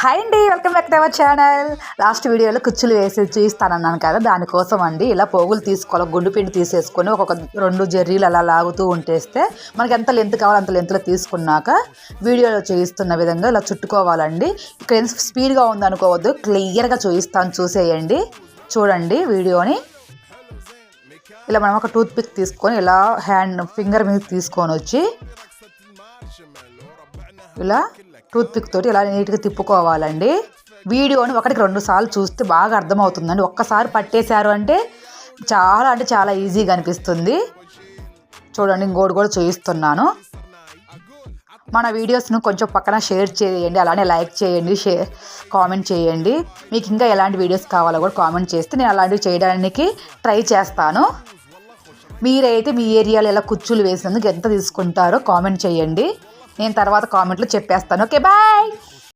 Hi అండి, welcome back to our channel. Last వీడియోలో కుచ్చులు వేసి చూపిస్తానన్నాను కదా, దానికోసం అండి ఇలా పోగులు తీసుకోవాలి. గుండు పిండి తీసేసుకొని ఒక 2 జర్రీలు అలా లాగుతూ ఉంటేస్తే మనకి ఎంత లెంత్ కావాలో అంత లెంత్లో తీసుకున్నాక వీడియోలో చూపిస్తున్న విధంగా ఇలా చుట్టుకోవాలండి. ఇక్కడ ఎంత స్పీడ్గా ఉందనుకోవద్దు, క్లియర్గా చూపిస్తాను, చూసేయండి. చూడండి వీడియోని. ఇలా మనం ఒక టూత్ పిక్ తీసుకొని ఇలా ఫింగర్ మీద తీసుకొని వచ్చి ఇలా టూత్ పిక్ తోటి ఇలా నీట్గా తిప్పుకోవాలండి. వీడియోని 1కి 2 సార్లు చూస్తే బాగా అర్థమవుతుందండి. ఒక్కసారి పట్టేశారు అంటే చాలా ఈజీగా అనిపిస్తుంది. చూడండి, ఇంకోటి కూడా చూపిస్తున్నాను. మన వీడియోస్ను కొంచెం పక్కన షేర్ చేయండి, అలానే లైక్ చేయండి, కామెంట్ చేయండి. మీకు ఇంకా ఎలాంటి వీడియోస్ కావాలో కూడా కామెంట్ చేస్తే నేను అలాంటివి చేయడానికి ట్రై చేస్తాను. మీరైతే మీ ఏరియాలో ఎలా కుచ్చులు వేసినందుకు ఎంత తీసుకుంటారో కామెంట్ చేయండి. నేను తర్వాత కామెంట్లో చెప్పేస్తాను. Okay, bye.